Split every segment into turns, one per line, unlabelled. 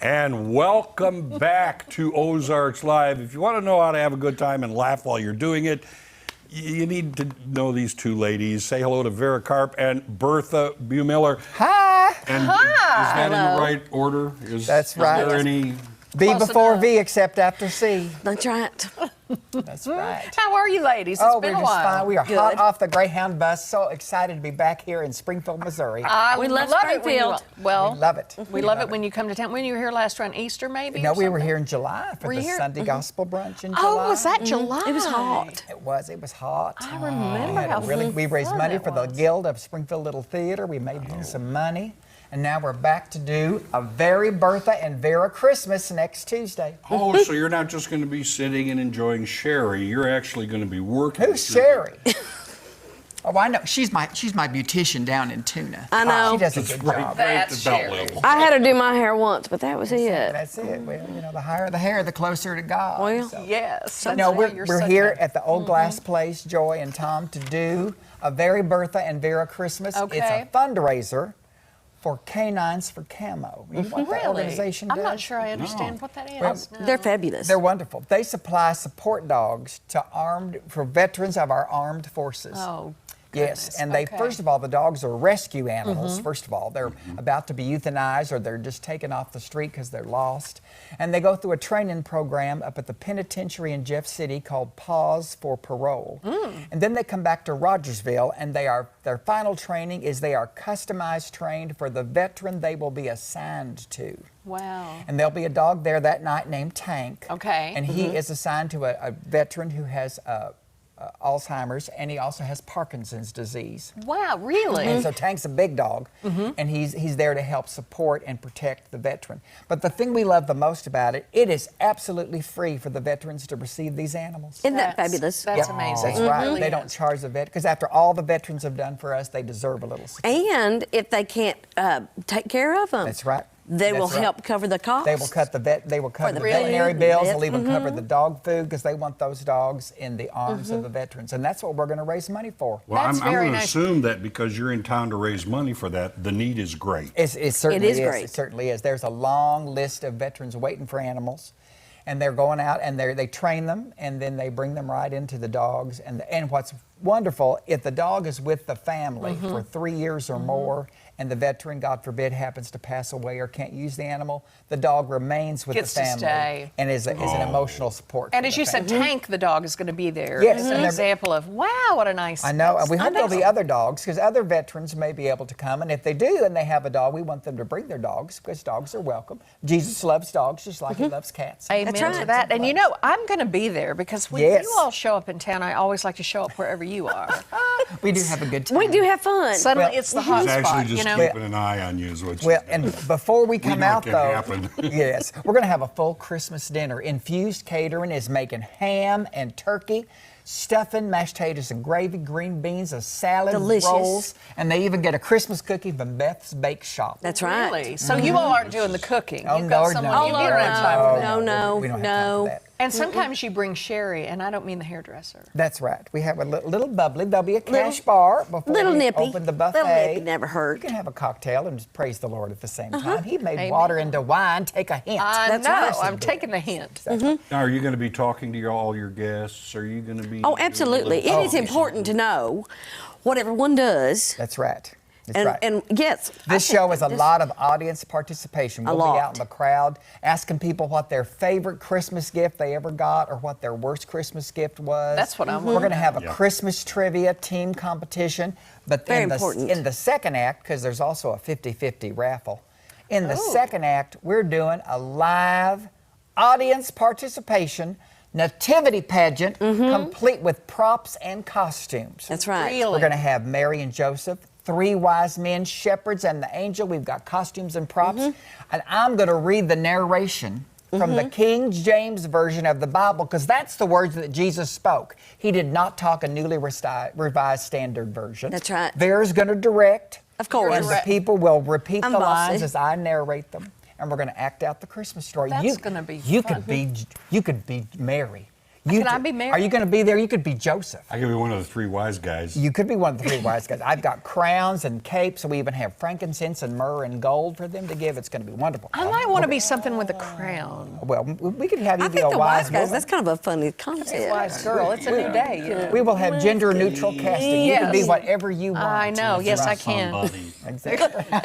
And welcome back to Ozarks Live. If you want to know how to have a good time and laugh while you're doing it, you need to know these two ladies. Say hello to Vera Karp and Bertha Vera.
Hi.
And
Hi.
Is that in the right order?
That's right.
Is there any...
B before V, except after C.
That's right.
That's right.
How are you ladies? It's been
we're
a while.
just fine. We are
Good.
hot off the Greyhound bus. So excited to be back here in Springfield, Missouri.
We love
it when you-
Springfield.
well,
We love it.
We love it when you come to town. When you were here last around Easter, maybe?
No,
or
we were
something?
here in July for
Were you
the
here?
Sunday Gospel brunch in July.
Oh, was that July?
It was hot.
It was hot.
I remember
We had
how
we raised
fun
money
that
for the
was.
Guild of Springfield Little Theater. We made some money. And now we're back to do a very Bertha and Vera Christmas next Tuesday.
Oh, so you're not just going to be sitting and enjoying Sherry. You're actually going to be working.
Who's Sherry? Oh, I know. She's my beautician down in Tuna.
I know.
She does a
That's
good
right,
job.
right at
That's
the belt
Sherry.
level.
I had her do my hair once, but that was it.
That's it. Well, you know, the higher the hair, the closer to God.
Well,
So.
Yes.
No,
that's right. You're
we're
such
here
a-
at the Old Glass Place, Joy and Tom, to do a very Bertha and Vera Christmas.
Okay.
It's a fundraiser for Canines for Camo. You know what that
Really?
organization does?
I'm not sure I understand what that is.
Well,
No.
they're fabulous.
They're wonderful. They supply support dogs for veterans of our armed forces.
Oh,
Yes,
goodness.
and they
Okay.
first of all, the dogs are rescue animals. First of all, they're about to be euthanized or they're just taken off the street because they're lost. And they go through a training program up at the penitentiary in Jeff City called Pause for Parole. And then they come back to Rogersville, and their final training is they are customized trained for the veteran they will be assigned to.
Wow.
And there'll be a dog there that night named Tank.
Okay.
And he is assigned to a veteran who has Alzheimer's, and he also has Parkinson's disease.
Wow, really?
And so Tank's a big dog, and he's there to help support and protect the veteran. But the thing we love the most about it, it is absolutely free for the veterans to receive these animals.
Isn't that fabulous?
That's
Yep,
amazing.
That's
It
right.
really
They don't
is.
charge the vet, because after all the veterans have done for us, they deserve a little support.
And if they can't take care of them,
That's right.
they will
That's right.
help cover the cost.
They will cut the cover
the
the veterinary
food,
bills.
vet.
They'll even cover the dog food because they want those dogs in the arms of the veterans, and that's what we're going to raise money for.
Well,
That's
I'm
very
going to
nice.
assume that because you're in town to raise money for that, the need is great.
It certainly
is great.
It certainly is. There's a long list of veterans waiting for animals, and they're going out and they train them, and then they bring them right into the dogs. And what's wonderful, if the dog is with the family for 3 years or more, and the veteran, God forbid, happens to pass away or can't use the animal, the dog remains with
Gets
the
to
family
stay.
and is an emotional support.
And
for
as
the
you said,
family.
Tank the dog is going to be there.
Yes,
It's
and
an
they're-
example of, wow, what a nice...
I know, and we hope there'll be
amazing.
other dogs, because other veterans may be able to come, and if they do and they have a dog, we want them to bring their dogs, because dogs are welcome. Jesus loves dogs just like he loves cats.
Amen
That's
to
right.
that. And you know, I'm going to be there because when
Yes.
you all show up in town, I always like to show up wherever you are.
We do have a good time.
We do have fun.
Suddenly
Well,
it's the hot
He's
spot,
actually just
you know?
keeping an eye on you is what you
Well, and before we come
know it
out,
can
though,
happen.
yes, we're going to have a full Christmas dinner. Infused Catering is making ham and turkey, stuffing, mashed potatoes and gravy, green beans, a salad,
Delicious.
rolls, and they even get a Christmas cookie from Beth's Bake Shop.
That's right.
Really? So you all aren't doing the cooking.
Oh,
You've
no,
got
no,
someone,
no,
you
no,
don't have time for that.
No,
we don't have
no.
time for that.
And sometimes you bring Sherry, and I don't mean the hairdresser.
That's right. We have a little bubbly. There'll be a cash bar before
Little
we
nippy.
open the buffet.
Little nippy never hurt.
You can have a cocktail and just praise the Lord at the same time. He made water into wine. Take a hint.
I
That's
know.
right.
I'm taking the hint.
Now, are you going to be talking to all your guests? Are you going to be...
Oh, absolutely. It is important to know what everyone does.
That's right. That's
And,
right.
and yes, I
This
think
show is a
this-
lot of audience participation. We'll be
lot.
out in the crowd asking people what their favorite Christmas gift they ever got or what their worst Christmas gift was.
That's what I
We're
want
going to
to
have a
Yeah.
Christmas trivia team competition. But
Very
in
important.
the second act, because there's also a 50-50 raffle, in the second act, we're doing a live audience participation nativity pageant complete with props and costumes.
That's right.
Really?
We're going to have Mary and Joseph, 3 wise men, shepherds, and the angel. We've got costumes and props. And I'm going to read the narration from the King James Version of the Bible, because that's the words that Jesus spoke. He did not talk a newly revised Standard Version.
That's right.
Vera's going to direct.
Of course.
And the people will repeat
I'm
the
bossy.
lines as I narrate them. And we're going to act out the Christmas story.
That's gonna be
you
fun.
could be Mary.
Can I be Mary?
Are you going to be there? You could be Joseph.
I could be one of the three wise guys.
You could be one of the three wise guys. I've got crowns and capes. We even have frankincense and myrrh and gold for them to give. It's going to be wonderful.
I might want to be something with a crown.
Well, we could have you
I
be
think
a
the
wise
wise guys,
woman.
that's kind of a funny
Be a
concept.
wise girl. It's a new day. You know?
We will have gender neutral casting. You can be
Yes.
whatever you want.
I know. Yes, I can.
Somebody.
Exactly.
I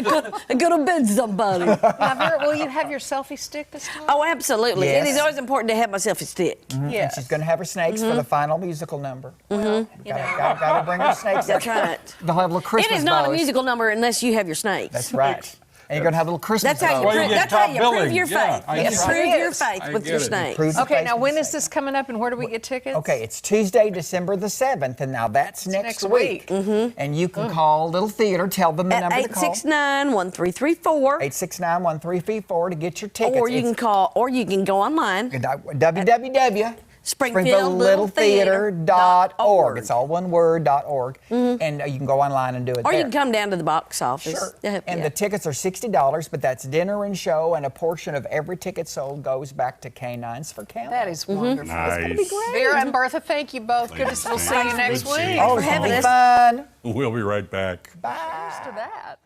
could have been somebody.
Now, Vera, will you have your selfie stick this time?
Oh, absolutely.
Yes.
It is always important to have my selfie stick.
yes.
She's going to have her snakes for the final musical number. Gotta bring her snakes.
That's right.
They'll have little Christmas
It is not a
bows.
musical number unless you have your snakes.
That's right. And you're going to have little Christmas
That's how you
bows.
Well, you
prove,
get
that's how
top
you prove
billing.
your
Yeah,
faith.
I
You
get it.
prove your
Yes.
faith
I
with
get
your
it.
snake.
Prove your
Okay,
faith
now
with
when
the
is this coming up and where do we get tickets?
Okay, it's Tuesday, December the 7th, and now that's next
next
week.
week.
And you can call Little Theater, tell them the
At
number to call.
869-1334.
869-1334 to get your tickets.
Or you can call, or you can go online.
www.springfieldlittletheater.org. It's all one word, .org. And you can go online and do it
Or
there.
you can come down to the box office.
Sure.
Yeah,
And
yeah.
the tickets are $60, but that's dinner and show, and a portion of every ticket sold goes back to Canines for Camp.
That is wonderful.
Nice.
Vera and Bertha, thank you both. Good to we'll see you next
Good to see
week.
you.
Oh,
for
it's gonna
having
be
us.
fun.
We'll be right back.
Bye.
Here's to that.